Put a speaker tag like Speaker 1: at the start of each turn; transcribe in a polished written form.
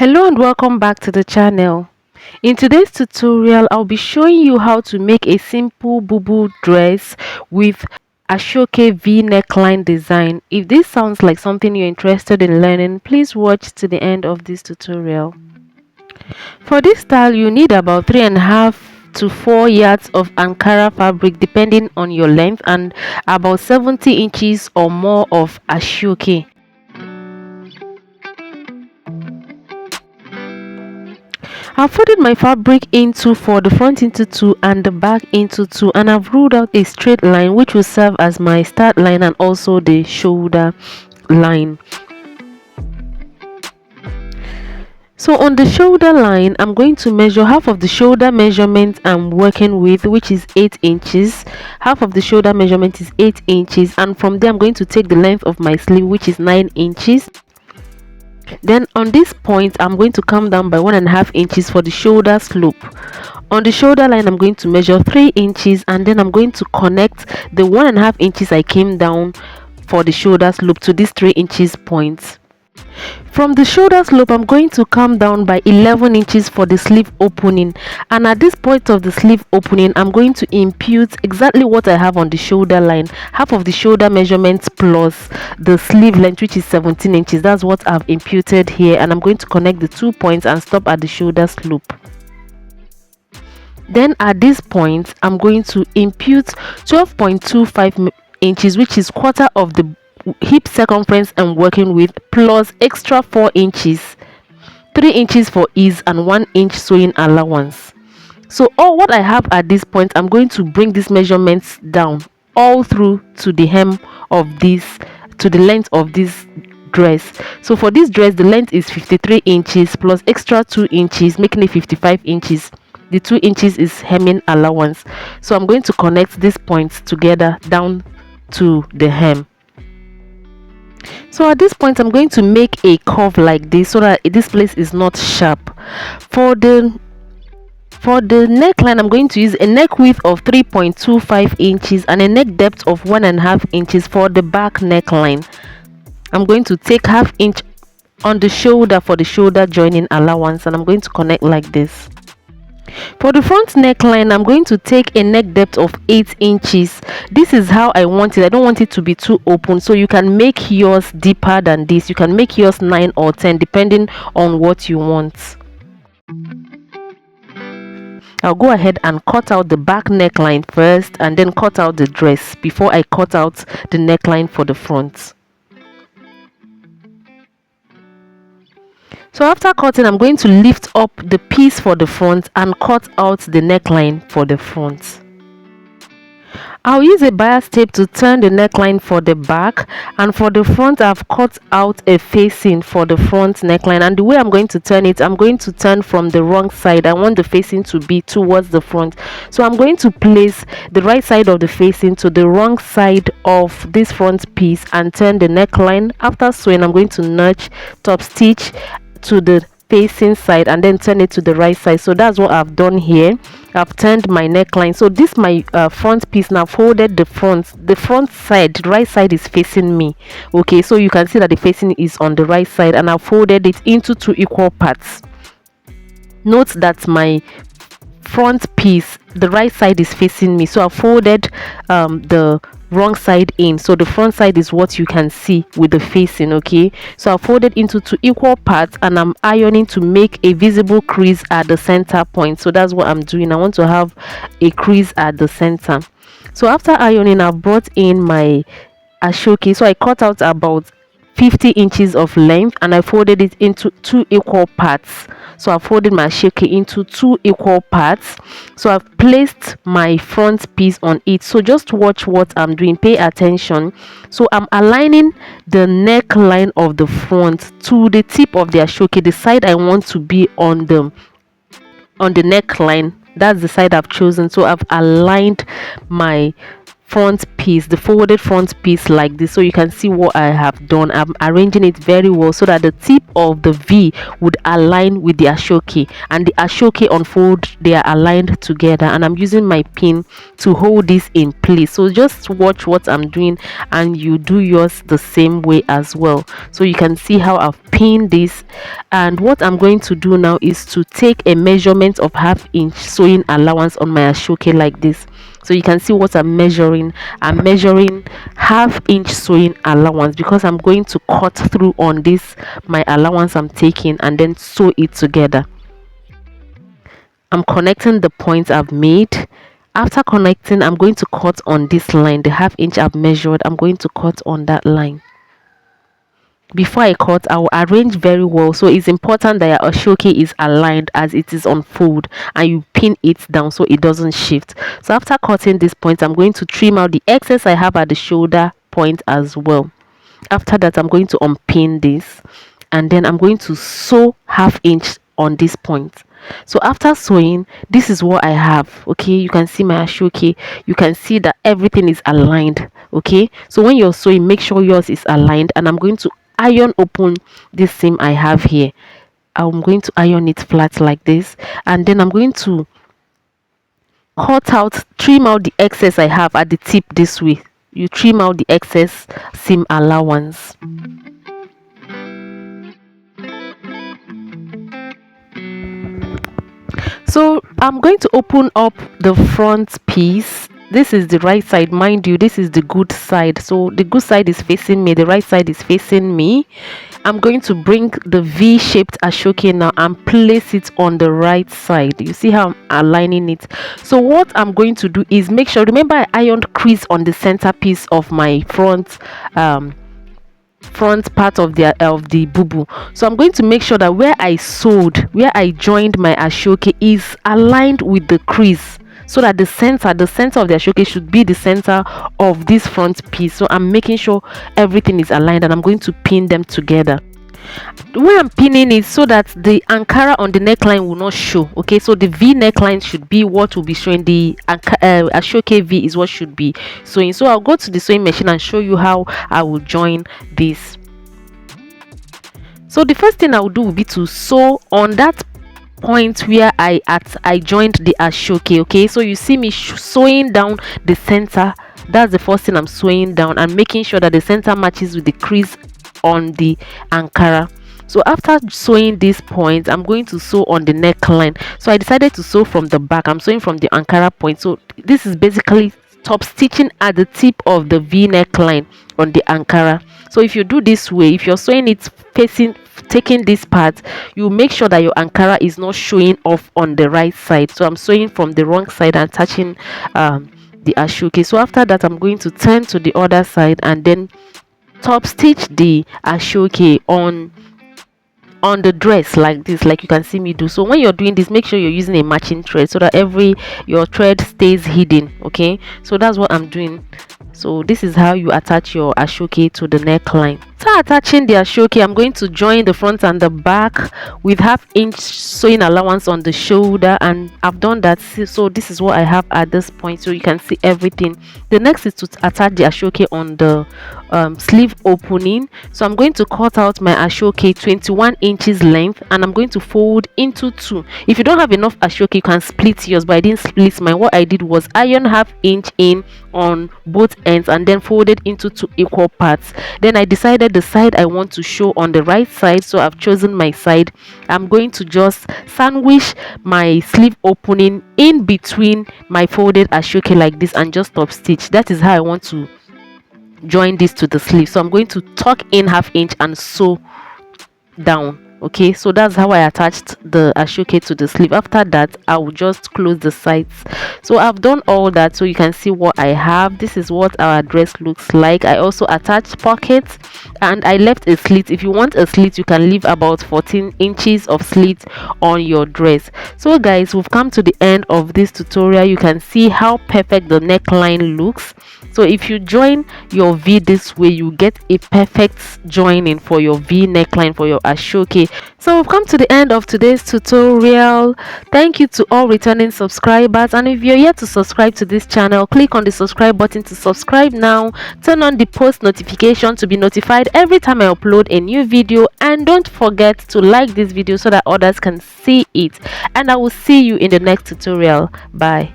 Speaker 1: Hello and welcome back to the channel. In today's tutorial, I'll be showing you how to make a simple Bubu dress with Asooke V neckline design. If this sounds like something you're interested in learning, please watch to the end of this tutorial. For this style, you need about 3.5 to 4 yards of Ankara fabric depending on your length and about 70 inches or more of Asooke. I've folded my fabric into 4, the front into 2 and the back into 2, and I've ruled out a straight line which will serve as my start line and also the shoulder line. So on the shoulder line, I'm going to measure half of the shoulder measurement I'm working with, which is 8 inches. Half of the shoulder measurement is 8 inches, and from there I'm going to take the length of my sleeve, which is 9 inches. Then on this point, I'm going to come down by 1.5 inches for the shoulder slope. On the shoulder line, I'm going to measure 3 inches, and then I'm going to connect the 1.5 inches I came down for the shoulder slope to this 3 inches point. From the shoulder slope, I'm going to come down by 11 inches for the sleeve opening, and at this point of the sleeve opening, I'm going to impute exactly what I have on the shoulder line, half of the shoulder measurement plus the sleeve length, which is 17 inches. That's what I've imputed here, and I'm going to connect the 2 points and stop at the shoulder slope. Then at this point, I'm going to impute 12.25 inches, which is quarter of the hip circumference I'm working with, plus extra 4 inches, 3 inches for ease and 1 inch sewing allowance. So all what I have at this point, I'm going to bring these measurements down all through to the hem of this, to the length of this dress. So for this dress, the length is 53 inches plus extra 2 inches, making it 55 inches. The 2 inches is hemming allowance. So I'm going to connect these points together down to the hem. So at this point, I'm going to make a curve like this so that this place is not sharp. For the neckline, I'm going to use a neck width of 3.25 inches and a neck depth of 1.5 inches for the back neckline. I'm going to take ½ inch on the shoulder for the shoulder joining allowance, and I'm going to connect like this. For the front neckline, I'm going to take a neck depth of 8 inches. This is how I want it. I don't want it to be too open, so you can make yours deeper than this. You can make yours 9 or 10 depending on what you want. I'll go ahead and cut out the back neckline first and then cut out the dress before I cut out the neckline for the front. So after cutting, I'm going to lift up the piece for the front and cut out the neckline for the front. I'll use a bias tape to turn the neckline for the back, and for the front I've cut out a facing for the front neckline, and the way I'm going to turn it, I'm going to turn from the wrong side. I want the facing to be towards the front, so I'm going to place the right side of the facing to the wrong side of this front piece and turn the neckline. After sewing, I'm going to notch top stitch to the facing side and then turn it to the right side. So that's what I've done here. I've turned my neckline. So this my front piece. Now folded the front side, the right side is facing me. Okay, so you can see that the facing is on the right side, and I've folded it into 2 equal parts. Note that my front piece, the right side is facing me, so I folded the wrong side in, so the front side is what you can see with the facing. Okay, so I folded into 2 equal parts, and I'm ironing to make a visible crease at the center point. So that's what I'm doing. I want to have a crease at the center. So after ironing, I've brought in my Asooke. So I cut out about 50 inches of length and I folded it into 2 equal parts. So I folded my Asooke into 2 equal parts. So I've placed my front piece on it. So just watch what I'm doing, pay attention. So I'm aligning the neckline of the front to the tip of the Asooke, the side I want to be on the neckline. That's the side I've chosen. So I've aligned my front piece, the folded front piece like this. So you can see what I have done. I'm arranging it very well so that the tip of the V would align with the Asooke, and the Asooke unfold, they are aligned together, and I'm using my pin to hold this in place. So just watch what I'm doing and you do yours the same way as well. So you can see how I've pinned this, and what I'm going to do now is to take a measurement of 1/2 inch sewing allowance on my Asooke like this. So you can see what I'm measuring. I'm measuring 1/2 inch sewing allowance because I'm going to cut through on this my allowance I'm taking and then sew it together. I'm connecting the points I've made. After connecting, I'm going to cut on this line, the 1/2 inch I've measured. I'm going to cut on that line. Before I cut, I will arrange very well. So it's important that your Asooke is aligned as it is on fold, and you pin it down so it doesn't shift. So after cutting this point, I'm going to trim out the excess I have at the shoulder point as well. After that, I'm going to unpin this, and then I'm going to sew 1/2 inch on this point. So after sewing, this is what I have. Okay, you can see my Asooke. You can see that everything is aligned. Okay, so when you're sewing, make sure yours is aligned, and I'm going to iron open this seam I have here. I'm going to iron it flat like this, and then I'm going to trim out the excess I have at the tip this way. You trim out the excess seam allowance. So I'm going to open up the front piece. This is the right side, mind you, this is the good side. So the good side is facing me, the right side is facing me. I'm going to bring the V-shaped Asooke now and place it on the right side. You see how I'm aligning it. So what I'm going to do is make sure, remember I ironed crease on the center piece of my front part of the Bubu. So I'm going to make sure that where I joined my Asooke is aligned with the crease, so that the center of the Asooke should be the center of this front piece. So I'm making sure everything is aligned, and I'm going to pin them together. The way I'm pinning it so that the Ankara on the neckline will not show. Okay, so the V neckline should be what will be showing. The Asooke V is what should be sewing. So I'll go to the sewing machine and show you how I will join this. So the first thing I will do will be to sew on that point where I joined the Asooke. Okay, so you see me sewing down the center. That's the first thing I'm sewing down, and making sure that the center matches with the crease on the Ankara. So after sewing this point, I'm going to sew on the neckline. So I decided to sew from the back. I'm sewing from the Ankara point. So this is basically top stitching at the tip of the V neckline on the Ankara. So if you do this way, if you're sewing it taking this part, you make sure that your Ankara is not showing off on the right side. So I'm sewing from the wrong side and touching the Asooke. So after that, I'm going to turn to the other side and then top stitch the Asooke on the dress like this, like you can see me do. So when you're doing this, make sure you're using a matching thread so that your thread stays hidden. Okay, so that's what I'm doing. So this is how you attach your Asooke to the neckline. After attaching the Asooke, I'm going to join the front and the back with 1/2 inch sewing allowance on the shoulder, and I've done that. So this is what I have at this point, so you can see everything. The next is to attach the Asooke on the sleeve opening. So I'm going to cut out my Asooke 21 inches length, and I'm going to fold into 2. If you don't have enough Asooke, you can split yours, but I didn't split mine. What I did was iron 1/2 inch in on both ends and then folded into 2 equal parts. Then I decided the side I want to show on the right side, so I've chosen my side. I'm going to just sandwich my sleeve opening in between my folded Asooke like this and just top stitch. That is how I want to join this to the sleeve. So I'm going to tuck in 1/2 inch and sew down. Okay, so that's how I attached the Asooke to the sleeve. After that, I will just close the sides. So I've done all that, so you can see what I have. This is what our dress looks like. I also attached pockets, and I left a slit. If you want a slit, you can leave about 14 inches of slit on your dress. So guys, we've come to the end of this tutorial. You can see how perfect the neckline looks. So if you join your V this way, you get a perfect joining for your V neckline for your Asooke. So we've come to the end of today's tutorial. Thank you to all returning subscribers, and if you're yet to subscribe to this channel, click on the subscribe button to subscribe now. Turn on the post notification to be notified every time I upload a new video, and don't forget to like this video so that others can see it. And I will see you in the next tutorial. Bye.